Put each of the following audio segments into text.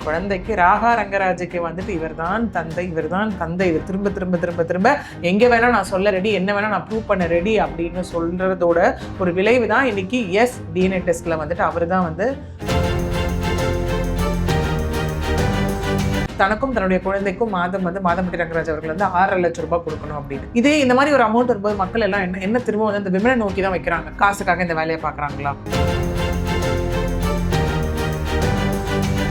குழந்தைக்கு ராகா ரங்கராஜுக்கு வந்துட்டு இவர் தான் தந்தை இவர் திரும்ப திரும்ப திரும்ப திரும்ப எங்க வேணா நான் சொல்ல ரெடி, என்ன வேணா நான் ப்ரூவ் பண்ண ரெடி அப்படின்னு சொல்றதோட ஒரு விளைவு தான் இன்னைக்கு டிஎன்ஏ டெஸ்ட்ல வந்துட்டு அவரு தான் வந்து தனக்கும் தன்னுடைய குழந்தைக்கும் மாதம்பட்டி ரங்கராஜ் அவர்கள் வந்து 6.5 லட்சம் ரூபாய் கொடுக்கணும் அப்படின்னு. இதே இந்த மாதிரி ஒரு அமௌண்ட் வரும்போது மக்கள் எல்லாம் என்ன திரும்ப வந்து இந்த விமனை நோக்கி தான் வைக்கிறாங்க. காசுக்காக இந்த வேலையை பாக்குறாங்களா?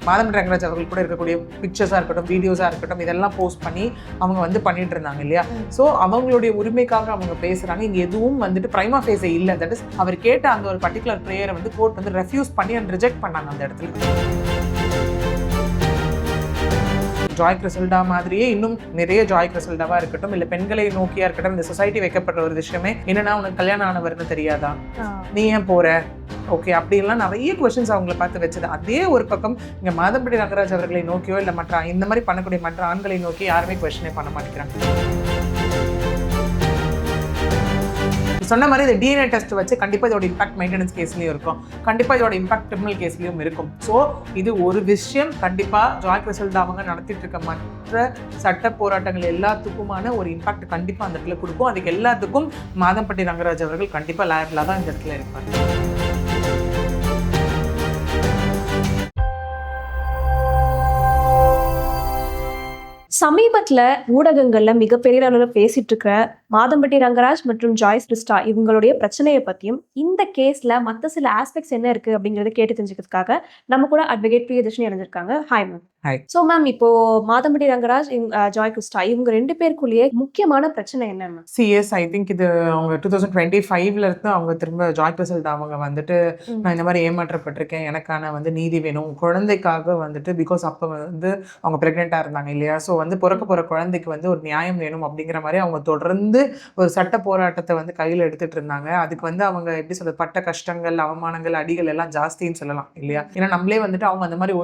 மாதம்பட்டி ரங்கராஜ் அவர்கள் கூட இருக்கக்கூடிய பிக்சர்ஸாக இருக்கட்டும், வீடியோஸாக இருக்கட்டும், இதெல்லாம் போஸ்ட் பண்ணி அவங்க வந்து பண்ணிட்டு இருந்தாங்க இல்லையா? ஸோ அவங்களுடைய உரிமைக்காக அவங்க பேசுறாங்க. இங்கே எதுவும் வந்துட்டு பிரைமா ஃபேஸே இல்லை. தட் இஸ் அவர் கேட்ட அந்த ஒரு பர்டிகுலர் ப்ரேயரை வந்து கோர்ட் வந்து ரெஃப்யூஸ் பண்ணி அண்ட் ரிஜெக்ட் பண்ணாங்க அந்த இடத்துல. ஜாய் கிறிசல்டா மாதிரியே இன்னும் நிறைய ஜாய் கிறிசல்டாவா இருக்கட்டும், இல்ல பெண்களை நோக்கியா இருக்கட்டும், இந்த சொசைட்டி வைக்கப்படுற ஒரு விஷயமே என்னன்னா, உனக்கு கல்யாணம் ஆனவர்னு தெரியாதா, நீ ஏன் போற, ஓகே அப்படின்லாம் நிறைய கொஸ்டின்ஸ் அவங்கள பார்த்து வச்சது. அதே ஒரு பக்கம் இங்க மாதம்பட்டி ரங்கராஜ் அவர்களை நோக்கியோ இல்ல மற்ற இந்த மாதிரி பண்ணக்கூடிய மற்ற ஆண்களை நோக்கி யாருமே கொஸ்டினே பண்ண மாட்டேங்கிறாங்க. சொன்ன மாதிரி இந்த டிஎன்ஏ டெஸ்ட் வச்சு கண்டிப்பாக இதோட இம்பாக்ட் மெயின்டெனன்ஸ் கேஸ்லையும் இருக்கும், கண்டிப்பாக இதோட இம்பாக்ட் கிரிமினல் கேஸ்லையும் இருக்கும். ஸோ இது ஒரு விஷயம். கண்டிப்பாக ஜாய் கிறிசல்டா அவங்க நடத்திட்டு இருக்க மற்ற சட்ட போராட்டங்கள் எல்லாத்துக்குமான ஒரு இம்பாக்ட் கண்டிப்பாக அந்த இடத்துல கொடுக்கும். அதுக்கு எல்லாத்துக்கும் மாதம்பட்டி ரங்கராஜ் அவர்கள் கண்டிப்பாக லையபிளாக தான் இந்த இடத்துல இருப்பாங்க. சமீபத்துல ஊடகங்கள்ல மிகப்பெரிய அளவில் பேசிட்டு இருக்கிற மாதம்பட்டி ரங்கராஜ் மற்றும் ஜாய் கிறிஸ்டா இவங்களுடைய பிரச்சனையை பத்தியும் இந்த கேஸ்ல மற்ற சில ஆஸ்பெக்ட்ஸ் என்ன இருக்கு அப்படிங்கறத கேட்டு தெரிஞ்சுக்கிறதுக்காக நம்ம கூட அட்வொகேட் பிரியதர்ஷினி இணைஞ்சிருக்காங்க. Hi ma'am. ஸோ மேம், இப்போ மாதம்பட்டி ரங்கராஜ் ஜாய் கிறிஸ்டா இவங்க 2 பேருக்குள்ளேயே முக்கியமான பிரச்சனை என்ன மேம்? சிஎஸ் ஐ திங்க் இது அவங்க 2025ல இருந்து அவங்க திரும்ப ஜாய் கிறிசல்டா அவங்க வந்துட்டு நான் இந்த மாதிரி ஏமாற்றப்பட்டிருக்கேன், எனக்கான வந்து நீதி வேணும், குழந்தைக்காக வந்துட்டு பிகாஸ் அப்போ வந்து அவங்க பிரெக்னெண்டா இருந்தாங்க இல்லையா? ஸோ வந்து பிறக்க போற குழந்தைக்கு வந்து ஒரு நியாயம் வேணும் அப்படிங்கிற மாதிரி அவங்க தொடர்ந்து ஒரு சட்ட போராட்டத்தை வந்து கையில் எடுத்துட்டு இருந்தாங்க. அதுக்கு வந்து அவங்க எப்படி சொல்றது, பட்ட கஷ்டங்கள், அவமானங்கள், அடிகள் எல்லாம் ஜாஸ்தின்னு சொல்லலாம் இல்லையா? ஏன்னா நம்மளே வந்துட்டு அவங்க அந்த மாதிரி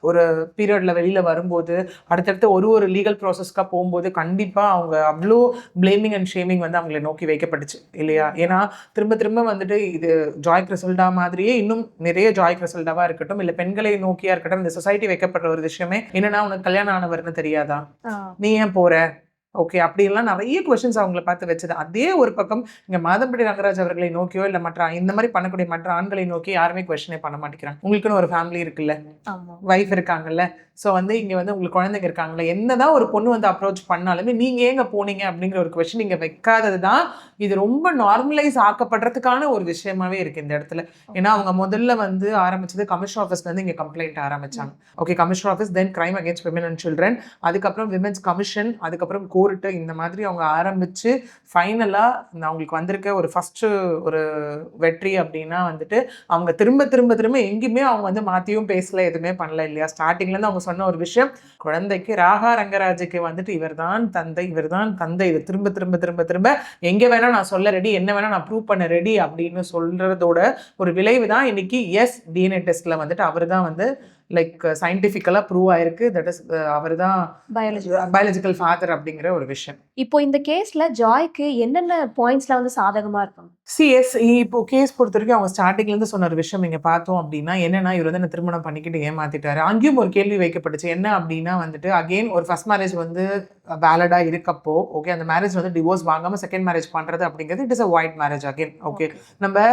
ஒரு பீரியட்ல வெளியில வரும்போது அடுத்தடுத்து ஒரு லீகல் ப்ராசஸ்க்கா போகும்போது கண்டிப்பா அவங்க அவ்வளோ பிளேமிங் அண்ட் ஷேமிங் வந்து அவங்களை நோக்கி வைக்கப்பட்டுச்சு இல்லையா? ஏன்னா திரும்ப திரும்ப வந்துட்டு இது ஜாய் கிறிசல்டா மாதிரியே இன்னும் நிறைய ஜாய் கிறிசல்டாவா இருக்கட்டும், இல்ல பெண்களை நோக்கியா இருக்கட்டும், இந்த சொசைட்டி வைக்கப்படுற ஒரு விஷயமே என்னன்னா, உனக்கு கல்யாணம் ஆனவர்னு தெரியாதா, நீ ஏன் போற, ஓகே அப்படின்லாம் நிறைய கொஸ்டின்ஸ் அவங்கள பார்த்து வச்சது. அதே ஒரு பக்கம் இங்க மாதம்பட்டி ரங்கராஜ் அவர்களை நோக்கியோ இல்ல மற்ற இந்த மாதிரி பண்ணக்கூடிய மற்ற ஆண்களை நோக்கி யாருமே கொஸ்டினே பண்ண மாட்டேங்கிறாங்க. உங்களுக்குன்னு ஒரு ஃபேமிலி இருக்குல்ல, வைஃப் இருக்காங்கல்ல, ஸோ வந்து இங்க வந்து உங்களுக்கு குழந்தைங்க இருக்காங்களே, என்னதான் ஒரு பொண்ணு வந்து அப்ரோச் பண்ணாலுமே நீங்க ஏங்க போனீங்க அப்படிங்கிற ஒரு கொஸ்டின் இங்க வைக்காதது தான் இது ரொம்ப நார்மலைஸ் ஆக்கப்படுறதுக்கான ஒரு விஷயமாவே இருக்கு இந்த இடத்துல. ஏன்னா அவங்க முதல்ல வந்து ஆரம்பிச்சது கமிஷனர் ஆஃபீஸ்ல இருந்து இங்க கம்ப்ளைண்ட் ஆரம்பிச்சாங்க. Okay, commissioner office, then crime against women and children, அதுக்கப்புறம் விமென்ஸ் கமிஷன், அதுக்கப்புறம் கோர்ட்டு, இந்த மாதிரி அவங்க ஆரம்பிச்சு ஃபைனலா அவங்களுக்கு வந்திருக்க ஒரு ஃபர்ஸ்ட் ஒரு வெற்றி அப்படின்னா வந்துட்டு அவங்க திரும்ப திரும்ப திரும்ப எங்கேயுமே அவங்க வந்து மாத்தியும் பேசல, எதுவுமே பண்ணல இல்லையா? ஸ்டார்டிங்ல இருந்து அவங்க சொன்ன ஒரு விஷயம், குழந்தைக்கு ராகா ரங்கராஜுக்கு வந்துட்டு இவர் தான் தந்தை இவர் திரும்ப திரும்ப திரும்ப திரும்ப எங்க வேணா நான் சொல்ல ரெடி, என்ன வேணா நான் ப்ரூவ் பண்ண ரெடி அப்படின்னு சொல்றதோட ஒரு விளைவு தான் இன்னைக்கு டிஎன்ஏ டெஸ்ட்ல வந்துட்டு அவரு தான் வந்து லைக் சயின்டிஃபிக்கலா ப்ரூவ் ஆயிருக்கு. தட் இஸ் அவர் தான் பயாலஜிக்கல் ஃபாதர் அப்படிங்கிற ஒரு விஷயம். இப்போ இந்த கேஸ்ல ஜாய்க்கு என்னென்ன பாயிண்ட்ஸ்ல வந்து சாதகமா இருக்கும்? சிஎஸ் இப்போ கேஸ் பொறுத்த வரைக்கும் அவங்க ஸ்டார்டிங்ல இருந்து சொன்ன ஒரு விஷயம் இங்க பார்த்தோம் அப்படின்னா என்னன்னா, இவர் வந்து என்ன திருமணம் பண்ணிக்கிட்டு ஏமாத்திட்டாரு. அங்கேயும் ஒரு கேள்வி வைக்கப்பட்டுச்சு. என்ன அப்படின்னா வந்துட்டு அகெயின் ஒரு ஃபர்ஸ்ட் மேரேஜ் வந்து வேலிடா இருக்கப்போ ஓகே, அந்த மேரேஜ் வந்து டிவோர்ஸ் வாங்காம செகண்ட் மேரேஜ் பண்றது அப்படிங்கிறது it is a white marriage again. Okay, நம்ம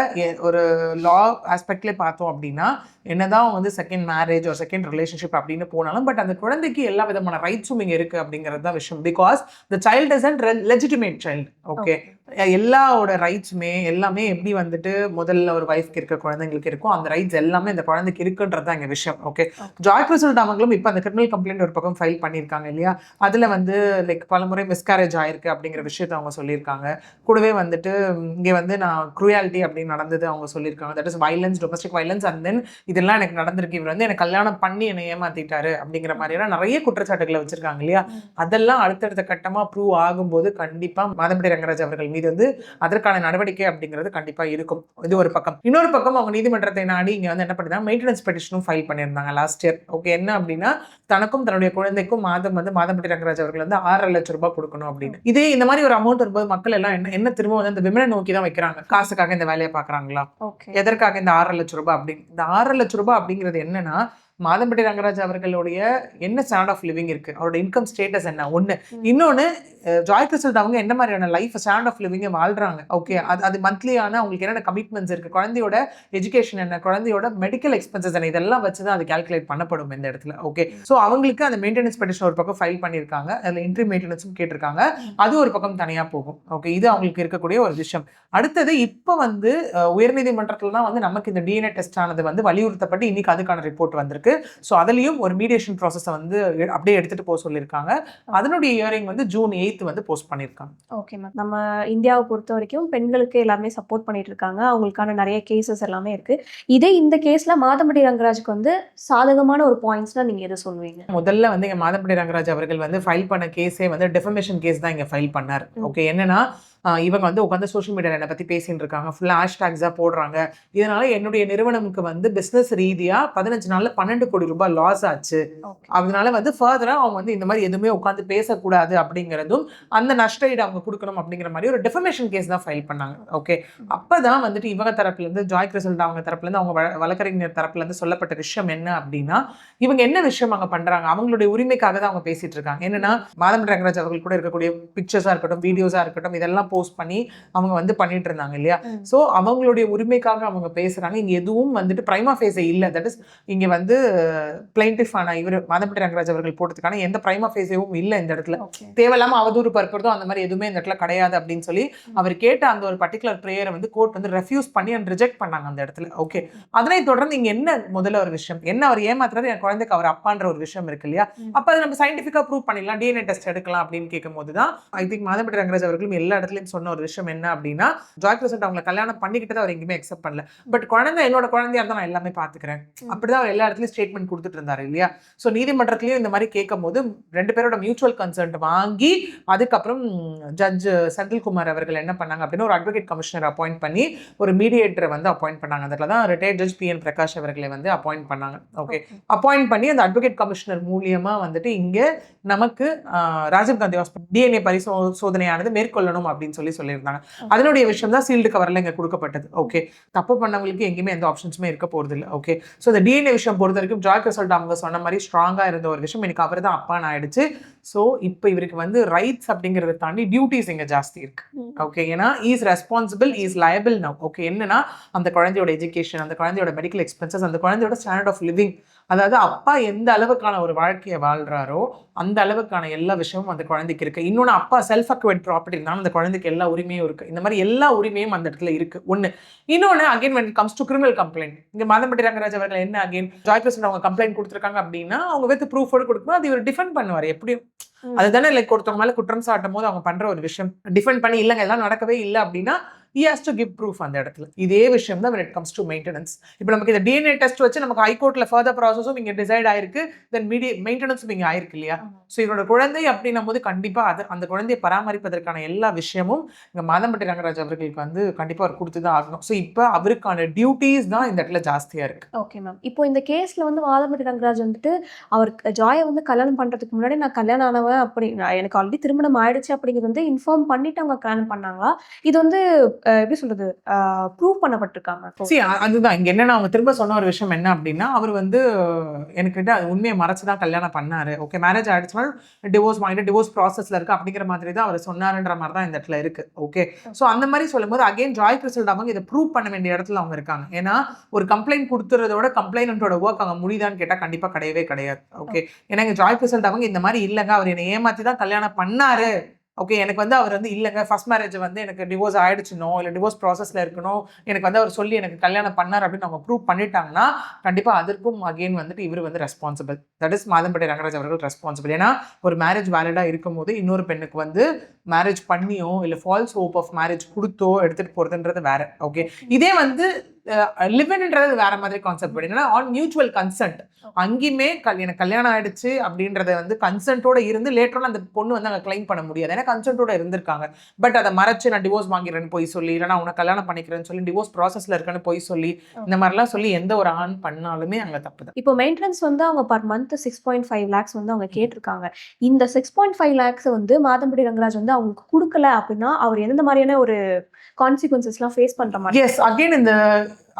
ஒரு லா ஆஸ்பெக்ட்ல பார்த்தோம் அப்படின்னா என்னதான் வந்து செகண்ட் மேரேஜ் ஒரு செகண்ட் ரிலேஷன்ஷிப் அப்படின்னு போனாலும் பட் அந்த குழந்தைக்கு எல்லா விதமான ரைட்ஸும் இங்க இருக்கு அப்படிங்கிறது தான் விஷயம். Because the child is and legitimate child. Okay, எல்லாவோட ரைட்ஸுமே எல்லாமே எப்படி வந்துட்டு முதல்ல ஒரு வைஃப்க்கு இருக்க குழந்தைங்களுக்கு இருக்கும், அந்த ரைட்ஸ் எல்லாமே அந்த குழந்தைக்கு இருக்குன்றது தான் எங்க விஷயம். ஓகே, ஜாய் கிறிசல்டா அவங்களும் இப்போ அந்த கிரிமினல் கம்ப்ளைண்ட் ஒரு பக்கம் ஃபைல் பண்ணியிருக்காங்க இல்லையா? அதுல வந்து லைக் பலமுறை மிஸ்கேரேஜ் ஆயிருக்கு அப்படிங்கிற விஷயத்த அவங்க சொல்லியிருக்காங்க. கூடவே வந்துட்டு இங்க வந்து நான் குரூயாலிட்டி அப்படின்னு நடந்தது அவங்க சொல்லியிருக்காங்க. That is violence, domestic violence, and then இதெல்லாம் எனக்கு நடந்திருக்கு, இவர் வந்து எனக்கு கல்யாணம் பண்ணி என்னை ஏமாத்திட்டாரு அப்படிங்கிற மாதிரியான நிறைய குற்றச்சாட்டுகளை வச்சிருக்காங்க இல்லையா? அதெல்லாம் அடுத்தடுத்த கட்டமா ப்ரூவ் ஆகும்போது கண்டிப்பா மாதம்பட்டி ரங்கராஜ் அவர்கள் மீது வந்து அதற்கான நடவடிக்கை அப்படிங்கிறது கண்டிப்பா இருக்கும். இது ஒரு பக்கம். இன்னொரு பக்கம் அவங்க நீதிமன்றத்தை நாடி இங்க வந்து என்ன பண்ணிருந்தாங்க, மெயின்டெனன்ஸ் பெட்டிஷனும் ஃபைல் பண்ணியிருந்தாங்க லாஸ்ட் இயர். ஓகே, என்ன அப்படின்னா தனக்கும் தன்னுடைய குழந்தைக்கும் மாதம்பட்டி ரங்கராஜ் அவர்கள் வந்து 6.5 லட்சம் ரூபாய் கொடுக்கணும் அப்படின்னு. இதே இந்த மாதிரி ஒரு அமௌண்ட் வரும்போது மக்கள் எல்லாம் என்ன திரும்ப வந்து இந்த விமனை நோக்கி தான் வைக்கிறாங்க. காசுக்காக இந்த வேலையை பாக்குறாங்களா, எதற்காக இந்த 6.5 லட்சம் ரூபாய் அப்படின்னு. இந்த 6.5 லட்சம் ரூபாய் அப்படிங்கிறது என்னன்னா, மாதம்பட்டி ரங்கராஜ் அவர்களுடைய என்ன ஸ்டாண்டர்ட் ஆஃப் லிவிங் இருக்கு, அவரோட இன்கம் ஸ்டேட்டஸ் என்ன ஒண்ணு. இன்னொன்னு ஜாய் கிறிஸ்டல் அவங்க என்ன மாதிரியான லைஃப் ஸ்டாண்டர்ட் ஆஃப் லிவிங் வாழ்றாங்க. ஓகே, அது மந்த்லியான அவங்களுக்கு என்னென்ன கமிட்மெண்ட்ஸ் இருக்கு, குழந்தையோட எஜுகேஷன் என்ன, குழந்தையோட மெடிக்கல் எக்ஸ்பென்சஸ் என்ன, இதெல்லாம் வச்சு தான் அது கால்குலேட் பண்ணப்படும் இந்த இடத்துல. ஓகே, ஸோ அவங்களுக்கு அந்த மெயின்டெனன்ஸ் பெட்டிஷன் ஒரு பக்கம் ஃபைல் பண்ணியிருக்காங்க, அதில் இன்ட்ரி மெயின்டெனன்ஸும் கேட்டிருக்காங்க, அது ஒரு பக்கம் தனியாக போகும். ஓகே, இது அவங்களுக்கு இருக்கக்கூடிய ஒரு விஷயம். அடுத்தது இப்போ வந்து உயர்நீதிமன்றத்தில் தான் வந்து நமக்கு இந்த டிஎன்ஏ டெஸ்ட் ஆனது வந்து வலியுறுத்தப்பட்டு இன்னைக்கு அதுக்கான ரிப்போர்ட் வந்திருக்கு. ஸோ அதுலேயும் ஒரு மீடியேஷன் ப்ராசஸை வந்து அப்படியே எடுத்துகிட்டு போக சொல்லியிருக்காங்க. அதனுடைய ஹியரிங் வந்து ஜூன் 8 வந்து போஸ்ட் பண்ணியிருக்காங்க. ஓகே மேம், நம்ம இந்தியாவை பொறுத்த வரைக்கும் பெண்களுக்கு எல்லாருமே சப்போர்ட் பண்ணிட்டு இருக்காங்க, அவங்களுக்கான நிறைய கேசஸ் எல்லாமே இருக்கு. இதே இந்த கேஸ்ல மாதம்பட்டி ரங்கராஜுக்கு வந்து சாதகமான ஒரு பாயிண்ட்ஸ்னா நீங்க எதை சொல்லுவீங்க? முதல்ல வந்து இங்க மாதம்பட்டி ரங்கராஜ் அவர்கள் வந்து ஃபைல் பண்ண கேஸே வந்து டெஃபமேஷன் கேஸ் தான் இங்க ஃபைல் பண்ணார். ஓகே, என்னன்னா இவங்க வந்து உட்காந்து சோஷியல் மீடியாவில் என்னை பற்றி பேசிட்டு இருக்காங்க, ஃபுல்லாக ஹேஷ்டேக்ஸாக போடுறாங்க, இதனால என்னுடைய நிறுவனமுக்கு வந்து பிஸ்னஸ் ரீதியாக 15 நாளில் 12 கோடி ரூபாய் லாஸ் ஆச்சு, அதனால வந்து ஃபர்தராக அவங்க வந்து இந்த மாதிரி எதுவுமே உட்காந்து பேசக்கூடாது அப்படிங்கிறதும் அந்த நஷ்ட ஈடு அவங்க கொடுக்கணும் அப்படிங்கிற மாதிரி ஒரு டெஃபமேஷன் கேஸ் தான் ஃபைல் பண்ணாங்க. ஓகே, அப்போ தான் வந்துட்டு இவங்க தரப்புலேருந்து ஜாய் கிறிஸ்டல் அவங்க தரப்புலேருந்து அவங்க வழக்கறிஞர் தரப்புலேருந்து சொல்லப்பட்ட விஷயம் என்ன அப்படின்னா, இவங்க என்ன விஷயம் அங்கே பண்ணுறாங்க, அவங்களுடைய உரிமைக்காக தான் அவங்க பேசிட்டு இருக்காங்க. என்னன்னா மாதம்பட்டி ரங்கராஜ் அவர்கள் கூட இருக்கக்கூடிய பிக்சர்ஸாக இருக்கட்டும், வீடியோஸாக இருக்கட்டும், இதெல்லாம் போஸ்ட் பண்ணி அவங்க வந்து பண்ணிட்டு இருந்தாங்க இல்லையா. சோ அவங்களுடைய உரிமைக்காக அவங்க பேசுறாங்க. இங்க எதுவும் வந்துட்டு பிரைமா ஃபேஸே இல்ல. தட் இஸ் இங்க வந்து பிளைண்டிஃப் ஆன இவர் மாதம்பட்டி ரங்கராஜ் அவர்கள் போட்டதுக்கான எந்த பிரைமா ஃபேஸேவும் இல்ல இந்த இடத்துல. தேவையில்லாம அவதூறு பரப்புறதோ அந்த மாதிரி எதுவுமே இந்த இடத்துல கிடையாது அப்படின்னு சொல்லி அவர் கேட்ட அந்த ஒரு பர்டிகுலர் பிரேயரை வந்து கோர்ட் வந்து ரெஃப்யூஸ் பண்ணி அண்ட் ரிஜெக்ட் பண்ணாங்க அந்த இடத்துல. ஓகே, அதனை தொடர்ந்து இங்க என்ன முதல்ல ஒரு விஷயம் என்ன, அவர் ஏமாத்துறது என் குழந்தைக்கு அவர் அப்பான்ற ஒரு விஷயம் இருக்கு இல்லையா. அப்ப அதை நம்ம சயின்டிஃபிக்கா ப்ரூவ் பண்ணிடலாம், டிஎன்ஏ டெஸ்ட் எடுக்கலாம் அப்படின்னு கேட்கும் போதுதான் ஐ திங்க் மாதம்பட்டி ரங்கராஜ் அவர்களும் எல்லா இடத்துலயும் சொன்ன ஒரு விஷயம் என்ன அப்படின்னா, ஜாய் கிறிஸ்டல் அவங்களை கல்யாணம் பண்ணிக்கிட்டதை அவர் எங்கேயுமே அக்செப்ட் பண்ணல, பட் குழந்தை என்னோட குழந்தையா இருந்தா நான் எல்லாமே பாத்துக்கிறேன், அப்படிதான் அவர் எல்லா இடத்துலயும் ஸ்டேட்மெண்ட் கொடுத்துட்டு இருந்தாரு இல்லையா. சோ நீதிமன்றத்திலயும் இந்த மாதிரி கேட்கும் போது 2 பேரோட மியூச்சுவல் கன்சென்ட் வாங்கி அதுக்கப்புறம் ஜட்ஜ் செந்தில்குமார் அவர்கள் என்ன பண்ணாங்க அப்படின்னா ஒரு அட்வொகேட் கமிஷனர் அப்பாயிண்ட் பண்ணி ஒரு மீடியேட்டரை வந்து அப்பாயிண்ட் பண்ணாங்க. அதில் தான் ரிட்டையர்ட் ஜட்ஜ் PN பிரகாஷ் அவர்களை வந்து அப்பாயிண்ட் பண்ணாங்க. ஓகே, அப்பாயிண்ட் பண்ணி அந்த அட்வொகேட் கமிஷனர் மூலியமா வந்துட்டு இங்க நமக்கு ராஜீவ்காந்தி ஹாஸ்பிட்டல் டிஎன்ஏ பரிசோதனையானது மேற்கொள்ளணும் அப்படின்னு சொல்லியிருந்தாங்க. அதனுடைய விஷயம் தான் சீல்டு கவர்ல இங்க கொடுக்கப்பட்டது. ஓகே, தப்பு பண்ணவங்களுக்கு எங்கேயுமே எந்த ஆப்ஷன்ஸுமே இருக்க போறது இல்லை. ஓகே, ஸோ இந்த டிஎன்ஏ விஷயம் பொறுத்த வரைக்கும் ஜாய் கிறிஸ்டல் அவங்க சொன்ன மாதிரி ஸ்ட்ராங்கா இருந்த ஒரு விஷயம், எனக்கு அவர் தான் அப்பான்னு ஆயிடுச்சு. ஸோ இப்போ இவருக்கு வந்து ரைட்ஸ் அப்படிங்கிறத தாண்டி டியூட்டிஸ் இங்க ஜாஸ்தி இருக்கு. ஓகே, ஏன்னா is responsible, is liable now. Okay, என்னன்னா அந்த குழந்தையோட எஜுகேஷன், அந்த குழந்தையோட மெடிக்கல் எக்ஸ்பென்சஸ், அந்த குழந்தையோட ஸ்டாண்டர்ட் ஆஃப் லிவிங், அதாவது அப்பா எந்த அளவுக்கான ஒரு வாழ்க்கையை வாழ்றாரோ அந்த அளவுக்கான எல்லா விஷயமும் அந்த குழந்தைக்கு இருக்கு. இன்னொன்று, அப்பா செல்ஃப் அக்வைர்ட் ப்ராப்பர்ட்டி இருந்தாலும் அந்த குழந்தைக்கு எல்லா உரிமையும் இருக்கு. இந்த மாதிரி எல்லா உரிமையும் அந்த இடத்துல இருக்கு. ஒன்று. இன்னொன்று, again when it comes to criminal complaint, இங்க மாதம்பட்டி ரங்கராஜ் அவர்கள் என்ன அகைன் ஜாய் கிறிஸ்டல் அவங்க கம்ப்ளைண்ட் கொடுத்துருக்காங்க அப்படின்னா அவங்க வித் ப்ரூஃபோடு கொடுக்கும்போது அது இவர் டிஃபெண்ட் பண்ணுவார். எப்படியும் அதுதானே லைக் ஒருத்தவங்க மேல குற்றம் சாட்டும் போது அவங்க பண்ற ஒரு விஷயம், டிஃபெண்ட் பண்ணி இல்லைங்க எல்லாம் நடக்கவே இல்லை அப்படின்னா he has to give proof அந்த இடத்துல. இதே விஷயம் தான் when it comes to maintenance. இப்போ நமக்கு இந்த DNA டெஸ்ட் வச்சு நமக்கு ஹைகோர்ட்ல ஃபர்தர் ப்ராசஸும் இங்க டிசைட் ஆயிருக்கு, தென் மெயின்டெனன்ஸும் இங்க ஆயிருக்கு இல்லையா. ஸோ இவரோட குழந்தை அப்படின்னும் போது கண்டிப்பா அந்த குழந்தையை பராமரிப்பதற்கான எல்லா விஷயமும் இங்க மாதம்பட்டி ரங்கராஜ் அவர்களுக்கு வந்து கண்டிப்பா அவர் கொடுத்து தான் ஆகணும். ஸோ இப்போ அவருக்கான டியூட்டிஸ் தான் இந்த இடத்துல ஜாஸ்தியா இருக்கு. ஓகே மேம், இப்போ இந்த கேஸ்ல வந்து மாதம்பட்டி ரங்கராஜ் வந்துட்டு அவர் ஜாயை வந்து கல்யாணம் பண்றதுக்கு முன்னாடி நான் கல்யாணம் ஆனவன் அப்படி எனக்கு ஆல்ரெடி திருமணம் ஆயிடுச்சு அப்படிங்கிறது வந்து இன்ஃபார்ம் பண்ணிட்டு அவங்க கல்யாணம் பண்ணாங்களா, இது வந்து எப்படி சொல்றது ப்ரூவ் பண்ணப்பட்டிருக்காங்க? அதுதான் இங்க என்னன்னா அவங்க திரும்ப சொன்ன ஒரு விஷயம் என்ன அப்படின்னா, அவர் வந்து எனக்கிட்ட உண்மையை மறைச்சுதான் கல்யாணம் பண்ணாரு. ஓகே, மேரேஜ் ஆயிடுச்சுன்னா டிவோர்ஸ் வாங்கிட்டு டிவோர்ஸ் ப்ராசஸ்ல இருக்கு அப்படிங்கிற மாதிரி தான் அவர் சொன்னாருன்ற மாதிரி தான் இந்த இடத்துல இருக்கு. ஓகே, ஸோ அந்த மாதிரி சொல்லும்போது அகைன் ஜாய் கிறிஸ்டல் அவங்க இதை ப்ரூவ் பண்ண வேண்டிய இடத்துல அவங்க இருக்காங்க. ஏன்னா ஒரு கம்ப்ளைண்ட் கொடுத்துறதோட கம்ப்ளைண்டோட ஒர்க் அங்கே முடியுதான்னு கேட்டால் கண்டிப்பா கிடையவே கிடையாது. ஓகே, ஏன்னா இங்க ஜாய் கிறிஸ்டல் அவங்க இந்த மாதிரி இல்லைங்க அவர் என்னை ஏமாத்தி தான் கல்யாணம் பண்ணாரு, ஓகே எனக்கு வந்து அவர் வந்து இல்லைங்க ஃபர்ஸ்ட் மேரேஜ் வந்து எனக்கு டிவோர்ஸ் ஆயிடுச்சுனோ இல்லை டிவோர்ஸ் ப்ராசஸில் இருக்கணும் எனக்கு வந்து அவர் சொல்லி எனக்கு கல்யாணம் பண்ணார் அப்படின்னு அவங்க ப்ரூவ் பண்ணிட்டாங்கன்னா கண்டிப்பாக அதற்கும் அகெயின் வந்துட்டு இவர் வந்து responsible. That is Madhampatti Rangaraj அவர்கள் ரெஸ்பான்சிபிள். ஏன்னா ஒரு மேரேஜ் வேலிடாக இருக்கும் போது இன்னொரு பெண்ணுக்கு வந்து மேரேஜ் பண்ணியோ இல்லை ஃபால்ஸ் ஹோப் ஆஃப் மேரேஜ் கொடுத்தோ எடுத்துகிட்டு போகிறதுன்றது வேற. ஓகே, இதே வந்து லிவ்ன்ன்றது வேற மாதிரி கான்செப்ட். என்னன்னா ஆன் மியூச்சுவல் கன்சென்ட், அங்கேயுமே எனக்கு கல்யாணம் ஆயிடுச்சு அப்படின்றத வந்து கன்சென்ட்டோட இருந்து லேட்டரோட அந்த பொண்ணு வந்து அங்கே கிளைம் பண்ண முடியாது, ஏன்னா கன்சென்ட்டோட இருந்திருக்காங்க. பட் அதை மறைச்சு நான் டிவோர்ஸ் வாங்கிறேன்னு போய் சொல்லி இல்லைனா உனக்கு கல்யாணம் பண்ணிக்கிறேன்னு சொல்லி டிவோர்ஸ் ப்ராசஸ்ல இருக்கேன்னு போய் சொல்லி இந்த மாதிரிலாம் சொல்லி எந்த ஒரு ஆண் பண்ணாலுமே அங்கே தப்பு தான். இப்போ மெயின்டெனன்ஸ் வந்து அவங்க பர் மந்த் 6.5 lakhs வந்து அவங்க கேட்டிருக்காங்க. இந்த 6.5 lakhs வந்து மாதம்பட்டி ரங்கராஜ் வந்து அவங்களுக்கு கொடுக்கல அப்படின்னா அவர் எந்த மாதிரியான ஒரு கான்சிக்வன்சஸ்லாம் ஃபேஸ் பண்ற மாதிரி? எஸ், அகைன் இந்த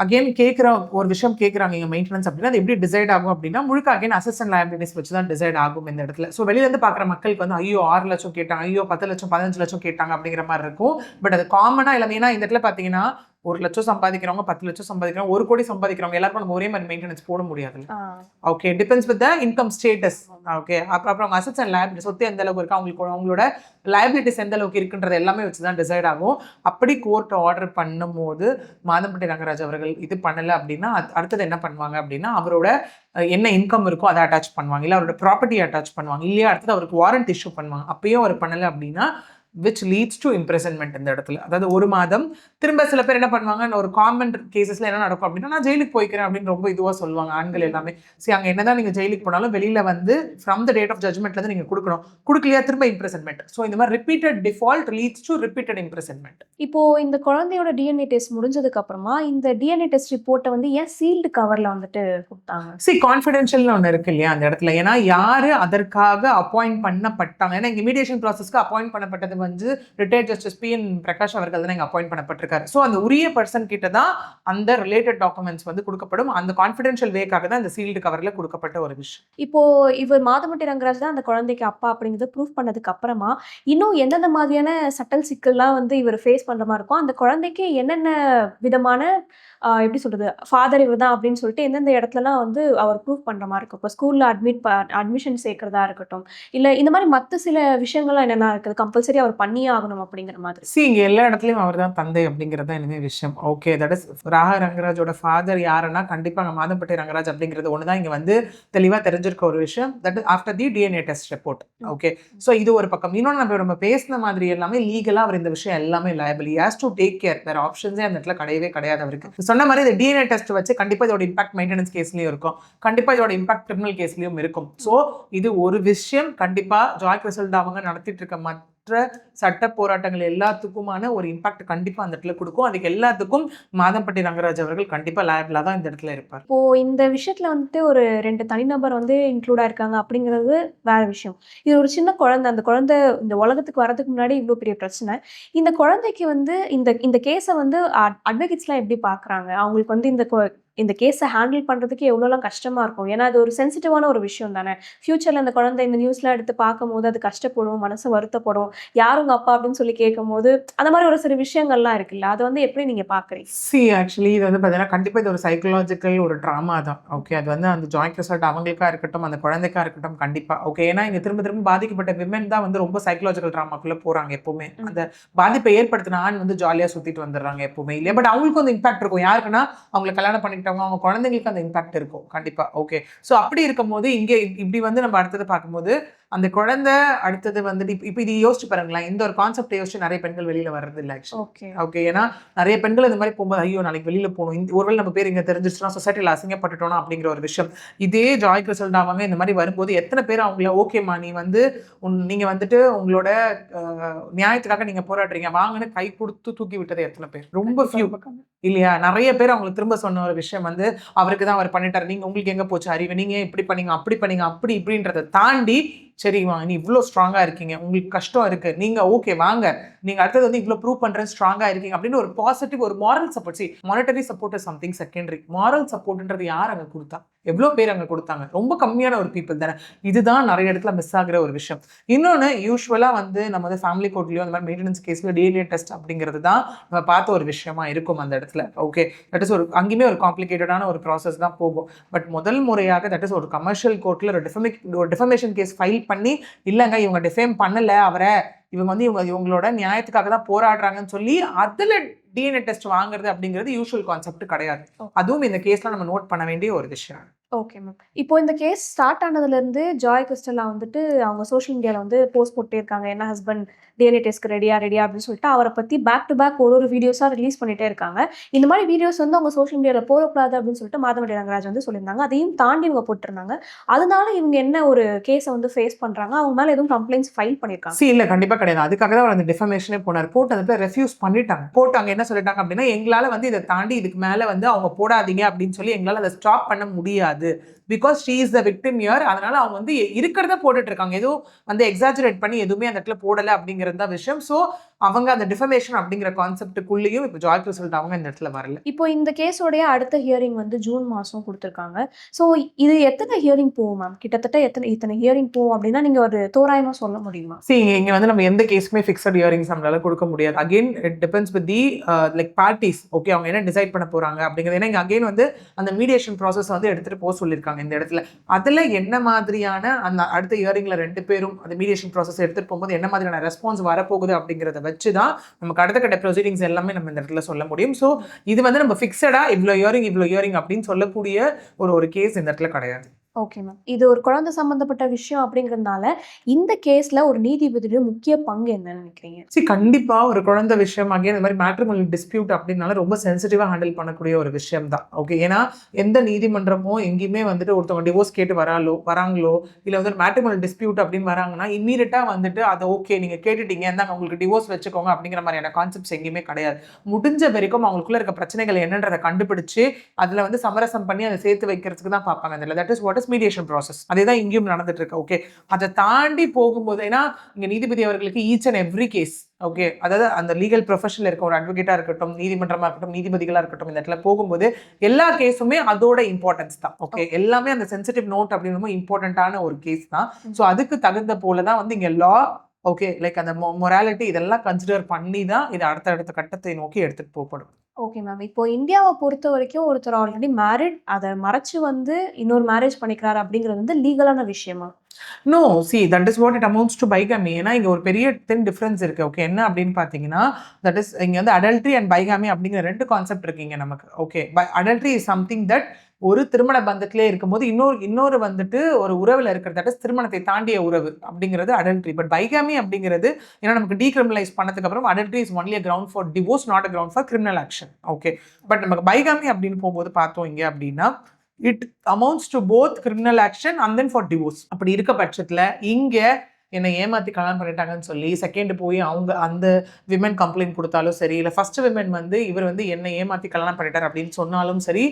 அகைன் கேட்குற ஒரு விஷயம் கேட்குறாங்க இங்கே மெயின்டெனன்ஸ் அப்படின்னா அது எப்படி டிசைட் ஆகும் அப்படின்னா முழுக்க அகைன் அசஸ்ட் அண்ட் லைபிலிட்டிஸ் வச்சு தான் டிசைட் ஆகும் இந்த இடத்துல. ஸோ வெளியிலேருந்து பார்க்குற மக்களுக்கு வந்து ஐயோ 6 லட்சம் கேட்டாங்க, ஐயோ 10 லட்சம் 15 லட்சம் கேட்டாங்க அப்படிங்கிற மாதிரி இருக்கும். பட் அது காமனாக எல்லாமே. ஏன்னா இந்த இடத்துல பார்த்தீங்கன்னா 1 லட்சம் சம்பாதிக்கிறவங்க 10 லட்சம் சம்பாதிக்கிறவங்க 1 கோடி சம்பாதிக்கிறவங்க எல்லாருக்கும் நம்ம ஒரே மாதிரி மெயின்டெனன்ஸ் போட முடியாது. Okay, depends with the income status. Okay, அப்புறம் அவங்க அசட்ஸ் அண்ட் லைபிலிட்டி சொத்து எந்த அளவுக்கு இருக்கு, அவங்களோட லைபிலிட்டிஸ் எந்த அளவுக்கு இருக்குன்றது எல்லாமே வச்சு தான் டிசைட் ஆகும். அப்படி கோர்ட் ஆர்டர் பண்ணும்போது மாதம்பட்டி ரங்கராஜ் அவர்கள் இது பண்ணலை அப்படின்னா அடுத்தது என்ன பண்ணுவாங்க அப்படின்னா அவரோட என்ன இன்கம் இருக்கோ அதை அட்டாச் பண்ணுவாங்க, இல்லை அவரோட ப்ராப்பர்ட்டி அட்டாச் பண்ணுவாங்க, இல்லையா அடுத்தது அவருக்கு வாரண்ட் இஷ்யூ பண்ணுவாங்க. அப்பயும் அவர் பண்ணலை அப்படின்னா which leads to imprisonment இந்த இடத்துல. அதாவது 1 மாதம். திரும்ப சில பேர் என்ன பண்ணுவாங்க, ஒரு காமன் கேசஸ்ல என்ன நடக்கும் அப்படின்னா நான் ஜெயிலுக்கு போய்க்கிறேன் அப்படின்னு ரொம்ப இதுவாக சொல்லுவாங்க ஆண்கள் எல்லாமே. சரி, அங்கே என்னதான் நீங்கள் ஜெயிலுக்கு போனாலும் வெளியில வந்து ஃப்ரம் த டேட் ஆஃப் ஜட்மெண்ட்லேருந்து நீங்கள் கொடுக்கணும், கொடுக்கலையா திரும்ப இம்ப்ரெசன்மெண்ட். ஸோ இந்த மாதிரி repeated default leads to repeated imprisonment. இப்போ இந்த குழந்தையோட டிஎன்ஏ டெஸ்ட் முடிஞ்சதுக்கு அப்புறமா இந்த டிஎன்ஏ டெஸ்ட் ரிப்போர்ட்டை வந்து ஏன் சீல்டு கவர்ல வந்துட்டு கொடுத்தாங்க? சரி, கான்ஃபிடென்ஷியல்னு ஒன்று இருக்கு இல்லையா அந்த இடத்துல. ஏன்னா யாரு அதற்காக அப்பாயிண்ட் பண்ணப்பட்டாங்க, ஏன்னா இங்கே மீடியேஷன் ப்ராசஸ்க்கு அப்பாயிண்ட் பண்ணப்பட்டது வந்து ரிட்டையர்ட் ஜஸ்டிஸ் பி.என். பிரகாஷ் அவர்கள் தான் இங்கே அப்பாயிண்ட் பண்ணப்பட்டிருக்காரு. ஸோ அந்த உரிய பர்சன் கிட்ட தான் அந்த ரிலேட்டட் டாக்குமெண்ட்ஸ் வந்து கொடுக்கப்படும். அந்த கான்ஃபிடென்ஷியல் வேக்காக தான் இந்த சீல்டு கவர்ல கொடுக்கப்பட்ட ஒரு விஷயம். இப்போ இவர் மாதம்பட்டி ரங்கராஜ் தான் அந்த குழந்தைக்கு அப்பா அப்படிங்கிறத ப்ரூஃப் பண்ணதுக்கு அப்புறமா இன்னும் எந்தெந்த மாதிரியான சட்டல் சிக்கல்லாம் வந்து இவர் ஃபேஸ் பண்ற மாதிரி இருக்கும், அந்த குழந்தைக்கு என்னென்ன விதமான எப்படி சொல்றது ஃபாதர் இவர் தான் அப்படின்னு சொல்லிட்டு எந்தெந்த இடத்துலலாம் வந்து அவர் ப்ரூஃப் பண்ற மாதிரி இருக்கும். இப்போ ஸ்கூல்ல அட்மிஷன் சேர்க்கறதா இருக்கட்டும், இல்லை இந்த மாதிரி மற்ற சில விஷயங்கள்லாம் என்னென்ன இருக்குது கம்பல்சரி அவர் பண்ணியே ஆகணும் அப்படிங்கிற மாதிரி. இங்க எல்லா இடத்துலயும் அவர் தான் தந்தை அப்படிங்கிறது தான் இனிமே விஷயம். ஓகே, தட் இஸ் ராக ரங்கராஜோட ஃபாதர் யாருன்னா கண்டிப்பா மாதம்பட்டி ரங்கராஜ் அப்படிங்கிறது ஒண்ணுதான் இங்க வந்து தெளிவா தெரிஞ்சிருக்க ஒரு விஷயம். That is after the DNA test report. Okay, so இது ஒரு பக்கம். இன்னொன்று நம்ம பேசின மாதிரி எல்லாமே லீகலா அவர் இந்த விஷயம் எல்லாமே liable. He has to take care. வேற ஆப்ஷன்ஸே அந்த இடத்துல கிடையவே கிடையாது அவருக்கு. சொன்ன மாதிரி இந்த டிஎன்ஏ டெஸ்ட் வச்சு கண்டிப்பா இதோட இம்பாக்ட் மெயின்டெனன்ஸ் கேஸ்லயும் இருக்கும், கண்டிப்பா இதோட இம்பாக்ட் கிரிமினல் கேஸ்லயும் இருக்கும். ஸோ இது ஒரு விஷயம். கண்டிப்பா ஜாய் கிறிசல்டா அவங்க நடத்திட்டு இருக்க மற்ற சட்ட போராட்டங்கள் எல்லாத்துக்குமான ஒரு இம்பாக்ட் கண்டிப்பா அந்த இடத்துல கொடுக்கும். அதுக்கு எல்லாத்துக்கும் மாதம்பட்டி ரங்கராஜ் அவர்கள் கண்டிப்பா லைபிளா தான் இந்த இடத்துல இருப்பார். இப்போ இந்த விஷயத்துல வந்துட்டு ஒரு 2 தனிநபர் வந்து இன்க்ளூடா இருக்காங்க அப்படிங்கிறது வேற விஷயம். இது ஒரு சின்ன குழந்தை, அந்த குழந்தை இந்த உலகத்துக்கு வரதுக்கு முன்னாடி இவ்வளோ பெரிய பிரச்சனை. இந்த குழந்தைக்கு வந்து இந்த கேஸை வந்து அட்வொகேட்ஸ்லாம் எப்படி பார்க்குறாங்க? அவங்களுக்கு வந்து இந்த கேஸை ஹேண்டில் பண்ணுறதுக்கு எவ்வளோலாம் கஷ்டமாக இருக்கும். ஏன்னா அது ஒரு சென்சிட்டிவான ஒரு விஷயம் தானே. ஃப்யூச்சரில் அந்த குழந்தை இந்த நியூஸ்லாம் எடுத்து பார்க்கும்போது அது கஷ்டப்படும், மனசு வருத்தப்படும், யார் உங்கள் அப்பா அப்படின்னு சொல்லி கேட்கும்போது அந்த மாதிரி ஒரு சில விஷயங்கள்லாம் இருக்குல்ல, அதை வந்து எப்படி நீங்கள் பார்க்குறீங்க? ஆக்சுவலி இது வந்து பார்த்தீங்கன்னா கண்டிப்பாக இது ஒரு சைக்கலாஜிக்கல் ஒரு ட்ராமா தான். ஓகே, அது வந்து அந்த ஜாயிண்ட் ரிசல்ட் அவங்களுக்கா இருக்கட்டும், அந்த குழந்தைக்கா இருக்கட்டும் கண்டிப்பாக. ஓகே, ஏன்னா இங்கே திரும்ப திரும்ப பாதிக்கப்பட்ட விமன் தான் வந்து ரொம்ப சைக்கலாஜிக்கல் ட்ராமாக்குள்ளே போகிறாங்க எப்பவுமே. அந்த பாதிப்பை ஏற்படுத்தின ஆண் வந்து ஜாலியாக சுற்றிட்டு வந்துடுறாங்க எப்பவுமே இல்லையா. பட் அவங்களுக்கு வந்து இம்பாக்ட் இருக்கும். யாருக்குன்னா அவங்களை கல்யாணம் பண்ணிக்கிட்டவங்க, அவங்க குழந்தைங்களுக்கு அந்த இம்பாக்ட் இருக்கும் கண்டிப்பா. ஓகே, ஸோ அப்படி இருக்கும்போது இங்கே இப்படி வந்து நம்ம அடுத்தது பார்க்கும்போது அந்த குழந்தை அடுத்தது வந்துட்டு இப்போ இது யோசிச்சு பாருங்களேன். இந்த ஒரு கான்செப்ட் யோசிச்சு நிறைய பெண்கள் வெளியில வர்றது இல்லை ஆக்சுவலி. ஓகே, ஏன்னா நிறைய பெண்கள் இந்த மாதிரி போகும்போது ஐயோ நாளைக்கு வெளியில போகணும், ஒருவேளை நம்ம பேர் இங்கே தெரிஞ்சிச்சுன்னா சொசைட்டியில் அசிங்கப்பட்டுட்டோம் அப்படிங்கிற ஒரு விஷயம். இதே ஜாய் கிறிசல்டா அவங்க இந்த மாதிரி வரும்போது எத்தனை பேர் அவங்கள ஓகேம்மா நீ வந்து நீங்க வந்துட்டு உங்களோட நியாயத்துக்காக நீங்க போராடுறீங்க வாங்கன்னு கை கொடுத்து தூக்கி விட்டது எத்தனை பேர்? ரொம்ப ஃபியூ இல்லையா. நிறைய பேர் அவங்களுக்கு திரும்ப சொன்ன ஒரு விஷயம் வந்து அவருக்கு தான் அவர் பண்ணிட்டாரு, நீங்க உங்களுக்கு எங்க போச்சு அறிவு, நீங்க இப்படி பண்ணீங்க அப்படி பண்ணீங்க அப்படி இப்படின்றத தாண்டி சரிம்மா நீ இவ்வளோ ஸ்ட்ராங்கா இருக்கீங்க, உங்களுக்கு கஷ்டம் இருக்கு, நீங்க ஓகே வாங்க, நீங்க அடுத்தது வந்து இவ்வளோ ப்ரூவ் பண்றேன் ஸ்ட்ராங்கா இருக்கீங்க அப்படின்னு ஒரு பாசிட்டிவ் ஒரு moral support. See monetary support is something secondary. Moral சப்போர்ட்ன்றது யார் அங்கே கொடுத்தா? எவ்வளோ பேர் அங்கே கொடுத்தாங்க? ரொம்ப கம்மியான ஒரு பீப்புள் தானே. இதுதான் நிறைய இடத்துல மிஸ் ஆகிற ஒரு விஷயம். இன்னொன்று யூஸ்வலாக வந்து நம்ம வந்து ஃபேமிலி கோர்ட்லையோ அந்த மாதிரி மெயின்டெனன்ஸ் கேஸ்ல டிஎன்ஏ டெஸ்ட் அப்படிங்கிறது தான் நம்ம பார்த்த ஒரு விஷயமா இருக்கும் அந்த இடத்துல. ஓகே, தட் இஸ் ஒரு அங்கேயுமே ஒரு காம்ப்ளிகேட்டடான ஒரு ப்ராசஸ் தான் போகும். பட் முதல் முறையாக தட் இஸ் ஒரு கமர்ஷியல் கோர்ட்டில் ஒரு டிஃபமேஷன் கேஸ் ஃபைல் பண்ணி இல்லைங்க இவங்க டிஃபேம் பண்ணலை அவரை, இவங்க வந்து இவங்களோட நியாயத்துக்காக தான் போராடுறாங்கன்னு சொல்லி அதில் டிஎன்ஏ டெஸ்ட் வாங்குறது அப்படிங்கிறது யூஷுவல் கான்செப்ட் கிடையாது. அதுவும் இந்த கேஸ்ல நம்ம நோட் பண்ண வேண்டிய ஒரு விஷயம். Okay ma'am. இப்போ இந்த கேஸ் ஸ்டார்ட் ஆனதுலேருந்து ஜாய் கிறிஸ்டலா வந்துட்டு அவங்க சோஷியல் மீடியாவில் வந்து போஸ்ட் போட்டே இருக்காங்க, என்ன ஹஸ்பண்ட் டிஎன்ஏ டெஸ்ட்க்கு ரெடியா அப்படின்னு சொல்லிட்டு அவரை பற்றி பேக் டு பேக் ஒரு வீடியோஸாக ரிலீஸ் பண்ணிட்டே இருக்காங்க. இந்த மாதிரி வீடியோஸ் வந்து அவங்க சோஷியல் மீடியாவில் போடக்கூடாது அப்படின்னு சொல்லிட்டு மாதம்பட்டி ரங்கராஜ் வந்து சொல்லியிருந்தாங்க. அதையும் தாண்டி இவங்க போட்டிருந்தாங்க. அதனால இவங்க என்ன ஒரு கேஸை வந்து ஃபேஸ் பண்ணுறாங்க, அவங்க மேலே எதுவும் கம்ப்ளைண்ட்ஸ் ஃபைல் பண்ணியிருக்காங்க? இல்லை கண்டிப்பாக கிடையாது. அதுக்காக தான் அவர் அந்த டிஃபமேஷனே போனார். போட்டு அந்த ரெஃப்யூஸ் பண்ணிட்டாங்க. போட்டு அங்கே என்ன சொல்லிட்டாங்க அப்படின்னா எங்களால் வந்து இதை தாண்டி இதுக்கு மேலே வந்து அவங்க போடாதீங்க அப்படின்னு சொல்லி எங்களால் அதை ஸ்டாப் பண்ண முடியாது. Because she is the victim here. அதனால அவங்க வந்து இருக்கிறத போட்டுட்டு இருக்காங்க, எதுவும் வந்து எக்ஸாஜரேட் பண்ணி எதுவுமே அந்த இடத்துல போடலை அப்படிங்கிறது தான் விஷயம். ஸோ அவங்க அந்த டிஃபமேஷன் அப்படிங்கிற கான்செப்டுக்குள்ளேயும் இப்போ ஜாய் கிறிஸ்டல் அவங்க இந்த இடத்துல வரல. இப்போ இந்த கேஸோடைய அடுத்த ஹியரிங் வந்து ஜூன் மாதம் கொடுத்துருக்காங்க. ஸோ இது எத்தனை ஹியரிங் போகும் மேம்? கிட்டத்தட்ட இத்தனை ஹியரிங் போகும் அப்படின்னா நீங்கள் ஒரு தோராயமாக சொல்ல முடியுமா? இங்க வந்து நம்ம எந்த கேஸுமே ஃபிக்ஸட் ஹியரிங்ஸ் நம்மளால கொடுக்க முடியாது. Again it depends with the like parties. Okay, அவங்க என்ன டிசைட் பண்ண போறாங்க அப்படிங்கிறது. ஏன்னா இங்க அகைன் வந்து அந்த மீடியேஷன் ப்ராசஸ் வந்து எடுத்துட்டு போக சொல்லியிருக்காங்க இந்த இடத்துல. அதுல என்ன மாதிரியான அந்த அடுத்த ஹியரிங்ல 2 பேரும் அந்த மீடியேஷன் ப்ராசஸ் எடுத்துட்டு போகும்போது என்ன மாதிரியான ரெஸ்பான்ஸ் வரப்போகுது அப்படிங்கிறத வச்சுதான் நமக்கு அடுத்த கட்ட ப்ரொசீடிங்ஸ் எல்லாமே நம்ம இந்த இடத்துல சொல்ல முடியும். ஸோ இது வந்து நம்ம ஃபிக்ஸடா இவ்வளோ ஹியரிங் அப்படின்னு சொல்லக்கூடிய ஒரு கேஸ் இந்த இடத்துல கிடையாது. Okay ma'am. இது ஒரு குழந்தை சம்பந்தப்பட்ட விஷயம் அப்படிங்கிறதுனால இந்த கேஸ்ல ஒரு நீதிபதியோட முக்கிய பங்கு என்னன்னு நினைக்கிறீங்க? கண்டிப்பா ஒரு குழந்தை விஷயம் அகைன் இந்த மாதிரி மேட்ரிமோனியல் டிஸ்பியூட் அப்படின்னால ரொம்ப சென்சிட்டிவா ஹேண்டில் பண்ணக்கூடிய ஒரு விஷயம் தான். ஓகே, ஏன்னா எந்த நீதிமன்றமோ எங்கேயுமே வந்துட்டு ஒருத்தவங்க டிவோர்ஸ் கேட்டு வராங்களோ இல்லை வந்து மேட்ரிமோனியல் டிஸ்பியூட் அப்படின்னு வராங்கன்னா இம்மீடியட்டா வந்துட்டு அதை ஓகே நீங்க கேட்டுட்டீங்க இருந்தாங்க உங்களுக்கு டிவோர்ஸ் வச்சுக்கோங்க அப்படிங்கிற மாதிரியான கான்செப்ட்ஸ் எங்கேயுமே கிடையாது. முடிஞ்ச வரைக்கும் அவங்களுக்குள்ள இருக்க பிரச்சனைகள் என்னன்றதை கண்டுபிடிச்சு அதுல வந்து சமரசம் பண்ணி அதை சேர்த்து வைக்கிறதுக்கு தான் பார்ப்பாங்க. That is what mediation process. அதேதான் இங்கேயும் நடந்துட்டு இருக்கு. ஓகே, அதை தாண்டி போகும்போது ஏன்னா இங்க நீதிபதி அவர்களுக்கு each and every case okay, அதாவது அந்த லீகல் ப்ரொஃபஷனில் இருக்க ஒரு அட்வொகேட்டா இருக்கட்டும், நீதிமன்றமா இருக்கட்டும், நீதிபதிகளா இருக்கட்டும், இந்த இடத்துல போகும்போது எல்லா கேஸுமே அதோட இம்பார்ட்டன்ஸ் தான். ஓகே, எல்லாமே அந்த சென்சிட்டிவ் நோட் அப்படின்னு இம்பார்ட்டன்டான ஒரு கேஸ் தான். ஸோ அதுக்கு தகுந்த போலதான் வந்து இங்க லா ஓகே லைக் அந்த மொராலிட்டி இதெல்லாம் கன்சிடர் பண்ணி தான் இது அடுத்த கட்டத்தை நோக்கி எடுத்துட்டு போகப்படும். Okay ma'am. இப்போ இந்தியாவை பொறுத்த வரைக்கும் ஒருத்தர் ஆல்ரெடி மேரிட் அதை மறைச்சு வந்து இன்னொரு மேரேஜ் பண்ணிக்கிறாரு அப்படிங்கிறது வந்து லீகலான விஷயமா? No, that is what it amounts to bigamy. ஏன்னா இங்க ஒரு பெரிய டிஃபரன்ஸ் இருக்கு. ஓகே, என்ன அப்படின்னு பாத்தீங்கன்னா தட் இஸ் இங்க வந்து அடல்ட்ரி அண்ட் பைகாமி அப்படிங்கிற 2 கான்செப்ட் இருக்கீங்க நமக்கு. Okay, adultery is something that ஒரு திருமண பந்தத்திலே இருக்கும்போது இன்னொரு வந்துட்டு ஒரு உறவுல இருக்கிறது, தட் இஸ் திருமணத்தை தாண்டிய உறவு அப்படிங்கிறது அடல்ட்ரி. பட் பைகாமி அப்படிங்கிறது ஏன்னா நமக்கு டீக்ரிமினலைஸ் பண்ணதுக்கு அப்புறம் adultery is only a ground for divorce, not a ground for criminal action. Okay, but நமக்கு பைகாமி அப்படின்னு போகும்போது பார்த்தோம் இங்க அப்படின்னா it amounts to both criminal action and then for divorce. அப்படி இருக்க பட்சத்துல இங்க என்னை ஏமாத்தி கல்யாணம் பண்ணிட்டாங்கன்னு சொல்லி செகண்ட் போய் அவங்க அந்த விமன் கம்ப்ளைண்ட் கொடுத்தாலும் சரி, இல்லை ஃபர்ஸ்ட் விமன் வந்து இவர் வந்து என்னை ஏமாத்தி கல்யாணம் பண்ணிட்டார் அப்படின்னு சொன்னாலும் சரி,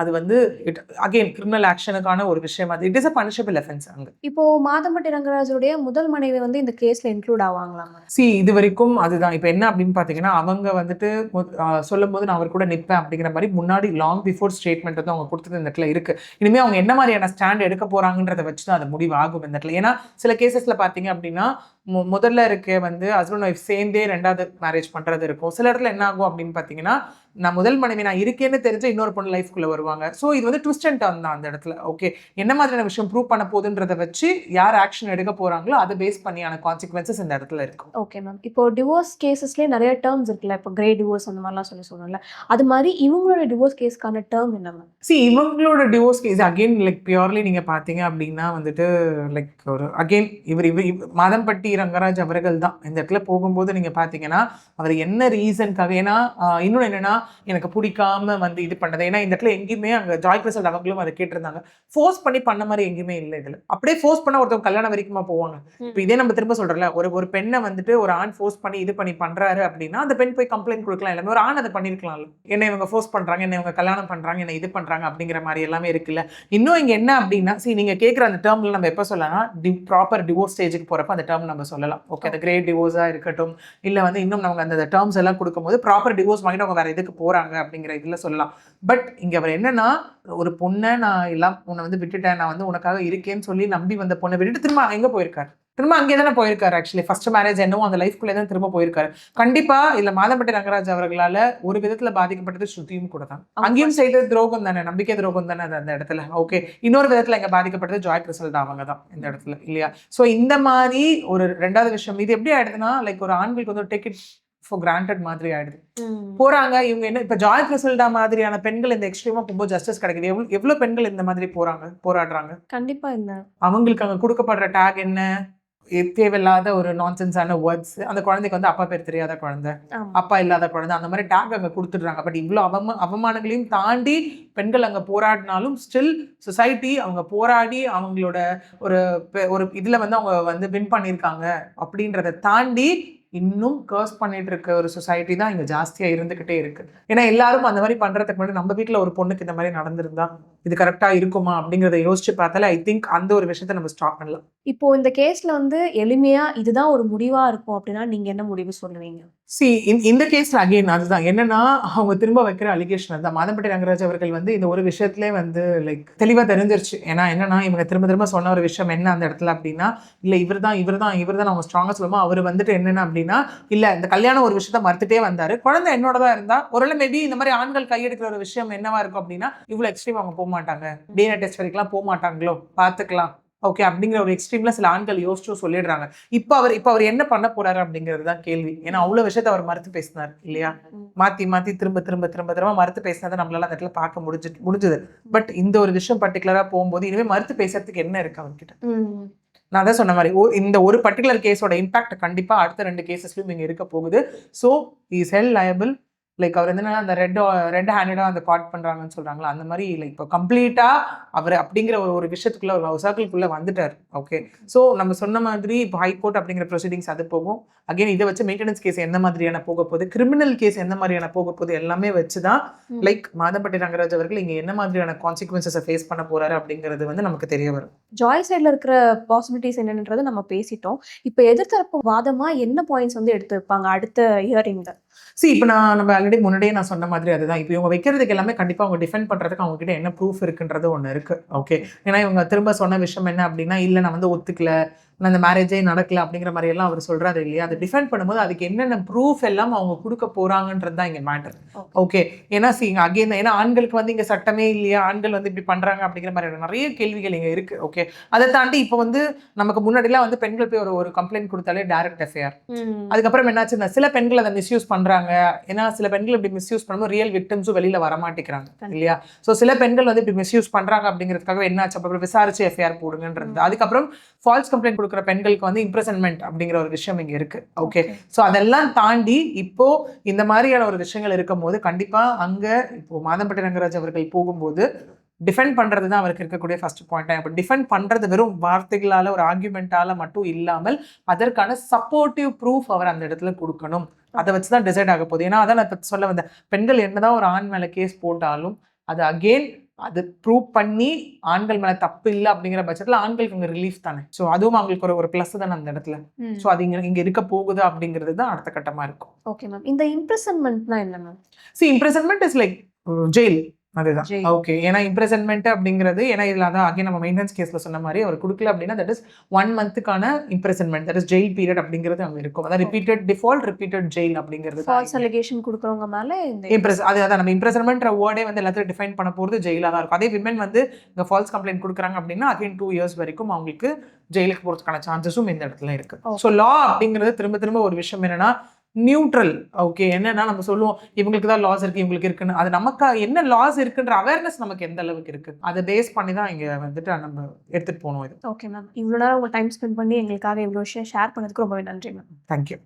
அது வந்து இட் அகெயின் கிரிமினல் ஆக்ஷனுக்கான ஒரு விஷயம். அது it is a punishable offence. அங்கே இப்போ மாதம்பட்டி ரங்கராஜுடைய முதல் மனைவி வந்து இந்த கேஸ்ல இன்க்ளூட் ஆவாங்களா? இது வரைக்கும் அதுதான். இப்போ என்ன அப்படின்னு பார்த்தீங்கன்னா அவங்க வந்துட்டு சொல்லும் போது நான் அவர் கூட நிற்பேன் அப்படிங்கிற மாதிரி முன்னாடி லாங் பிஃபோர் ஸ்டேட்மெண்ட் வந்து அவங்க கொடுத்தது இந்த இடத்துல இருக்கு. இனிமேல் அவங்க என்ன மாதிரியான ஸ்டாண்ட் எடுக்க போறாங்கன்றதை வச்சு தான் அது முடிவாகும் இந்த இடத்துல. ஏன்னா சில கேசஸ்ல பார்த்தீங்க அப்படின்னா முதல்ல இருக்க வந்து ஹஸ்பண்ட் ஒய்ஃப் சேர்ந்தே 2வது மேரேஜ் பண்றது இருக்கும். சில இடத்துல என்ன ஆகும் அப்படின்னு பார்த்தீங்கன்னா நான் முதல் மனைவி நான் இருக்கேன்னு தெரிஞ்ச இன்னொரு பொண்ணு லைஃப்குள்ள வருவாங்க. ஸோ இது வந்து ட்விஸ்ட் அண்ட் டர்ன் தான் அந்த இடத்துல. ஓகே, என்ன மாதிரியான விஷயம் ப்ரூவ் பண்ண போகுதுன்றதை வச்சு யார் ஆக்ஷன் எடுக்க போறாங்களோ அதை பேஸ் பண்ணியான கான்சிக்வன்சஸ் இந்த இடத்துல இருக்கும். Okay ma'am. இப்போ டிவோர்ஸ் கேசஸ்லேயே நிறைய டேர்ம்ஸ் இருக்குல்ல, இப்போ கிரே டிவோர்ஸ் அந்த மாதிரிலாம் சொல்லணும்ல, அது மாதிரி இவங்களோட டிவோர்ஸ் கேஸ்க்கான டேர்ம் என்ன மேம்? இவங்களோட divorce case again like purely நீங்க பாத்தீங்க அப்படின்னா வந்துட்டு லைக் ஒரு அகெயின் இவர் மாதம்பட்டி ரங்கராஜ் அவர்கள் தான் இந்த இடத்துல போகும்போது நீங்க பாத்தீங்கன்னா அவர் என்ன ரீசன்காக, ஏன்னா இன்னொன்று என்னன்னா எனக்கு பிடிக்காம வந்து இது பண்ணது. ஏன்னா இந்த இடத்துல எங்கேயுமே அங்கே ஜாய் கிறிஸ்டல் அவங்களும் அதை கேட்டிருந்தாங்க. ஃபோர்ஸ் பண்ணி பண்ண மாதிரி எங்கேயுமே இல்லை. இதில் அப்படியே ஃபோர்ஸ் பண்ண ஒருத்தவங்க கல்யாணம் வரைக்குமா போவாங்க? இப்போ இதே நம்ம திரும்ப சொல்றோம்ல, ஒரு பெண்ணை வந்துட்டு ஒரு ஆண் ஃபோர்ஸ் பண்ணி இது பண்ணி பண்றாரு அப்படின்னா அந்த பெண் போய் கம்ப்ளைண்ட் கொடுக்கலாம். எல்லாமே ஒரு ஆண் அதை பண்ணிருக்கலாம்ல. என்ன இவங்க ஃபோர்ஸ் பண்றாங்க, என்ன இவங்க கல்யாணம் பண்றாங்க, என்ன இது பண்றாங்க அப்படிங்கிற மாதிரி எல்லாமே இருக்குல்ல. இன்னும் இங்க என்ன அப்படின்னா நீங்க கேட்குற அந்த டேர்ம்ல நம்ம எப்போ சொல்லலாம், ப்ராப்பர் டிவோர்ஸ் ஸ்டேஜுக்கு போறப்ப அந்த டேர்ம் நம்ம சொல்லலாம். ஓகே, அந்த கிரேட் டிவோர்ஸா இருக்கட்டும், இல்லை வந்து இன்னும் நம்ம அந்த டேர்ம்ஸ் எல்லாம் கொடுக்கும்போது ப்ராப்பர் டிவோர்ஸ் வாங்கிட்டு அவங்க வேற இதுக்கு போறாங்க அப்படிங்கிற இதுல சொல்லலாம். பட் இங்க அவர் என்னன்னா ஒரு பொண்ணை நான் எல்லாம் உன்னை வந்து விட்டுட்டேன், நான் வந்து உனக்காக இருக்கேன்னு சொல்லி நம்பி வந்த பொண்ணை விட்டுட்டு திரும்ப எங்க போயிருக்காரு? திரும்ப அங்கே தானே போயிருக்காரு. ஆக்சுவலி ஃபர்ஸ்ட் மேரேஜ் என்னவோ அந்த லைஃப்குள்ளே தான் திரும்ப போயிருக்காரு. கண்டிப்பா இல்ல மாதம்பட்டி ரங்கராஜ் அவர்களால ஒரு விதத்துல பாதிக்கப்பட்டது ஸ்ருதியும் கூட தான். அங்கேயும் செய்தது துரோகம் தானே, நம்பிக்கை துரோகம் தானே அந்த இடத்துல. ஓகே, இன்னொரு விதத்துல இங்க பாதிக்கப்பட்டது ஜாய் கிறிஸ்டல் அவங்க தான் இந்த இடத்துல இல்லையா? ஸோ இந்த மாதிரி ஒரு 2வது விஷயம் இது எப்படி ஆயிடுதுன்னா லைக் ஒரு ஆண்களுக்கு வந்து டேக் இட் ஃபார் கிராண்டட் மாதிரி ஆயிடுது. போறாங்க இவங்க என்ன இப்ப ஜாய் கிறிஸ்டல்டா மாதிரியான பெண்கள் இந்த எக்ஸ்ட்ரீமா போகும்போது ஜஸ்டிஸ் கிடைக்குது. எவ்வளவு பெண்கள் இந்த மாதிரி போராடுறாங்க? கண்டிப்பா இல்ல. அவங்களுக்கு அங்க கொடுக்கப்படுற டேக் என்ன, தேவையில்லாத ஒரு நான்சென்ஸான வேர்ட்ஸ். அந்த குழந்தைக்கு வந்து அப்பா பேர் தெரியாத குழந்தை, அப்பா இல்லாத குழந்தை, அந்த மாதிரி டேக் அங்க கொடுத்துடுறாங்க. பட் இவ்வளவு அவமானங்களையும் தாண்டி பெண்கள் அங்க போராடினாலும் ஸ்டில் சொசைட்டி அவங்க போராடி அவங்களோட ஒரு இதுல வந்து அவங்க வந்து வின் பண்ணியிருக்காங்க அப்படின்றத தாண்டி இன்னும் கர்ஸ் பண்ணிட்டு இருக்க ஒரு சொசைட்டி தான் இங்க ஜாஸ்தியா இருந்துகிட்டே இருக்கு. ஏன்னா எல்லாரும் அந்த மாதிரி பண்றதுக்கு முன்னாடி நம்ம வீட்டுல ஒரு பொண்ணுக்கு இந்த மாதிரி நடந்திருந்தா இது கரெக்டா இருக்குமா அப்படிங்கறத யோசிச்சு பார்த்தாலே ஐ திங்க் அந்த ஒரு விஷயத்த நம்ம ஸ்டாப் பண்ணலாம். இப்போ இந்த கேஸ்ல வந்து எளிமையா இதுதான் ஒரு முடிவா இருக்கும் அப்படின்னா நீங்க என்ன முடிவு சொல்லுவீங்க? இந்த கேஸ்ல அகைன் அதுதான் என்னன்னா, அவங்க திரும்ப வைக்கிற அலிகேஷன் தான். மாதம்பட்டி ரங்கராஜ் அவர்கள் வந்து இந்த ஒரு விஷயத்திலே வந்து லைக் தெளிவா தெரிஞ்சிருச்சு. ஏன்னா என்னன்னா, இவங்க திரும்ப திரும்ப சொன்ன ஒரு விஷயம் என்ன அந்த இடத்துல அப்படின்னா, இல்ல இவர்தான் அவங்க ஸ்ட்ராங்கா சொல்லுவோம். அவர் வந்துட்டு என்னன்னா அப்படின்னா, இல்ல இந்த கல்யாணம் ஒரு விஷயத்த மறுத்துட்டே வந்தாரு. குழந்தை என்னோடதான் இருந்தா, ஒருவேளை மேபி இந்த மாதிரி ஆண்கள் கையெடுக்கிற ஒரு விஷயம் என்னவா இருக்கும் அப்படின்னா, இவ்வளவு எக்ஸ்ட்ரீம் அவங்க போக மாட்டாங்க. டிஎன்ஏ டெஸ்ட் வரைக்கும் போக மாட்டாங்களோ, பாத்துக்கலாம். ஓகே அப்படிங்கிற ஒரு எக்ஸ்ட்ரீம்ல சில ஆண்கள் யோசிச்சும் சொல்லிடுறாங்க. இப்ப அவர் என்ன பண்ண போறாரு அப்படிங்கிறது தான் கேள்வி. ஏன்னா அவ்வளவு விஷயத்த அவர் மறுத்து பேசினார் இல்லையா? மாத்தி மாத்தி திரும்ப மறுத்து பேசினதை நம்மளால அந்த இடத்துல பார்க்க முடிஞ்சது. பட் இந்த ஒரு விஷயம் பர்டிகுலரா போகும்போது இனிமே மறுத்து பேசுறதுக்கு என்ன இருக்கு அவர்கிட்ட? நான் தான் சொன்ன மாதிரி இந்த ஒரு பர்டிகுலர் கேஸோட இம்பாக்ட் கண்டிப்பா அடுத்த 2 கேசஸ்லயும் இங்க இருக்க போகுது. So is held liable. Like அவர் என்னன்னா அந்த ரெட் ஹேண்டடா அந்த காட் பண்றாங்கன்னு சொல்றாங்களா, அந்த மாதிரி லைக் இப்போ கம்ப்ளீட்டா அவர் அப்படிங்கிற ஒரு விஷயத்துக்குள்ள ஒரு சர்க்கிள்குள்ள வந்துட்டார். ஓகே, ஸோ நம்ம சொன்ன மாதிரி இப்போ ஹைகோர்ட் அப்படிங்கிற ப்ரொசீடிங்ஸ் அது போகும். அகைன் இதை வச்சு மெயின்டெனன்ஸ் கேஸ் எந்த மாதிரியான போக போகுது, கிரிமினல் கேஸ் எந்த மாதிரியான போக போகுது, எல்லாமே வச்சுதான் லைக் மாதம்பட்டி ரங்கராஜ் அவர்கள் இங்க என்ன மாதிரியான கான்சிக்வன்சஸை ஃபேஸ் பண்ண போறாரு அப்படிங்கிறது வந்து நமக்கு தெரிய வரும். ஜாய் சைட்ல இருக்கிற பாசிபிலிட்டிஸ் என்னன்றதை நம்ம பேசிட்டோம். இப்போ எதிர்த்தரப்பு வாதமா என்ன பாயிண்ட்ஸ் வந்து எடுத்து வைப்பாங்க அடுத்த ஹியரிங்ல? இப்போ நம்ம ஆல்ரெடி முன்னாடியே நான் சொன்ன மாதிரி அதுதான். இப்போ இவங்க வைக்கிறதுக்கு எல்லாமே கண்டிப்பா அவங்க டிஃபெண்ட் பண்றதுக்கு அவங்க கிட்ட என்ன ப்ரூஃப் இருக்குன்றது ஒண்ணு இருக்கு. ஓகே, ஏன்னா இவங்க திரும்ப சொன்ன விஷயம் என்ன அப்படின்னா, இல்ல நான் வந்து ஒத்துக்கல, நான் இந்த மேரேஜே நடக்கல அப்படிங்கிற மாதிரி எல்லாம் அவர் சொல்றாரு இல்லையா? அதை டிஃபெண்ட் பண்ணும்போது அதுக்கு என்னென்ன ப்ரூஃப் எல்லாம் அவங்க கொடுக்க போறாங்கன்றது தான் இங்க மேட்டர். ஓகே, ஏன்னா அகைன் ஏன்னா ஆண்களுக்கு வந்து இங்க சட்டமே இல்லையா, ஆண்கள் வந்து இப்படி பண்றாங்க அப்படிங்கிற மாதிரி நிறைய கேள்விகள் இங்க இருக்கு. ஓகே, அதை தாண்டி இப்போ வந்து நமக்கு முன்னாடிலாம் வந்து பெண்கள் போய் ஒரு கம்ப்ளைண்ட் கொடுத்தாலே டைரக்ட் எஃப்ஐஆர். அதுக்கப்புறம் என்னாச்சுன்னா சில பெண்கள் அதை மிஸ்யூஸ் பண்றாங்க. ஏன்னா சில பெண்கள் இப்படி மிஸ்யூஸ் பண்ணும்போது ரியல் விக்டிம்ஸும் வெளியில வரமாட்டேங்கிறாங்க இல்லையா? ஸோ சில பெண்கள் வந்து இப்படி மிஸ்யூஸ் பண்றாங்க அப்படிங்கிறதுக்காக என்னாச்சு, அப்புறம் விசாரிச்சு எஃப்ஐஆர் போடுங்கன்றது. அதுக்கப்புறம் ஃபால்ஸ் கம்ப்ளைண்ட் கொடுக்குற பெண்களுக்கு வந்து இம்ப்ரெசன்மெண்ட் அப்படிங்கிற ஒரு விஷயம் இங்க இருக்கு. ஓகே, ஸோ அதெல்லாம் தாண்டி இப்போ இந்த மாதிரியான ஒரு விஷயங்கள் இருக்கும் போது கண்டிப்பா அங்க இப்போ மாதம்பட்டி ரங்கராஜ் அவர்கள் போகும்போது டிஃபெண்ட் பண்றது தான் அவருக்கு இருக்கக்கூடிய ஃபர்ஸ்ட் பாயிண்ட். இப்போ டிஃபெண்ட் பண்றது வெறும் வார்த்தைகளால ஒரு ஆர்குமெண்டால மட்டும் இல்லாமல் அதற்கான சப்போர்ட்டிவ் ப்ரூஃப் அவர் அந்த இடத்துல கொடுக்கணும். அதை வச்சுதான் டிசைட் ஆக போகுது. ஏன்னா அதான் நான் சொல்ல வந்தேன், பெண்கள் என்னதான் ஒரு ஆண் மேல கேஸ் போட்டாலும் அது அகெயின் அது ப்ரூவ் பண்ணி ஆண்கள் மேல தப்பு இல்லை அப்படிங்கிற பட்சத்துல ஆண்களுக்கு இங்க ரிலீஃப் தானே. ஸோ அதுவும் அவங்களுக்கு ஒரு பிளஸ் தானே அந்த இடத்துல. ஸோ அது இங்க இருக்க போகுது அப்படிங்கிறது தான் அடுத்த கட்டமா இருக்கும். ஓகே மேம், இந்த இம்ப்ரெசன்மெண்ட்னா என்ன ma'am? Imprisonment is like jail. அதுதான். ஓகே, ஏன்னா இம்ப்ரெசன்மெண்ட் அப்படிங்கிறது ஏன்னா இதுல அதான் அகைன் நம்ம மெயின்டெனன்ஸ் கேஸ்ல சொன்ன மாதிரி அவர் கொடுக்கல அப்படின்னா தட் இஸ் 1 மந்த்துக்கான imprisonment, that is jail period அப்படிங்கிறது அங்க இருக்கும். அதான் ரிப்பீட்டட் டிஃபால்ட் ரிப்பீட்டட் ஜெயில் அப்படிங்கிறது. ஃபால்ஸ் அலிகேஷன் கொடுக்கறவங்க மேல இந்த அதான் நம்ம இம்ப்ரெசன்மெண்ட் வேர்டே வந்து எல்லாத்தையும் டிஃபைன் பண்ண போறது ஜெயிலா தான் இருக்கும். அதே விமன் வந்து இந்த ஃபால்ஸ் கம்ப்ளைண்ட் கொடுக்குறாங்க அப்படின்னா அகைன் 2 இயர்ஸ் வரைக்கும் அவங்களுக்கு ஜெயிலுக்கு போறதுக்கான சான்சஸும் இந்த இடத்துல இருக்கு. ஸோ லா அப்படிங்கிறது திரும்ப ஒரு விஷயம் என்னன்னா நியூட்ரல். ஓகே, என்னன்னா நம்ம சொல்லுவோம் இவங்களுக்கு தான் லாஸ் இருக்கு இவங்களுக்கு இருக்குன்னு, அது நமக்கு என்ன லாஸ் இருக்குன்ற அவேர்னஸ் நமக்கு எந்த அளவுக்கு இருக்கு அதை பேஸ் பண்ணி தான் இங்க வந்துட்டு நம்ம எடுத்துட்டு போகணும் இது. ஓகே மேம், இவ்வளோ நேரம் உங்க டைம் ஸ்பெண்ட் பண்ணி எங்களுக்காக இவ்வளோ விஷயம் ஷேர் பண்ணதுக்கு ரொம்பவே நன்றி மேம். தேங்க்யூ.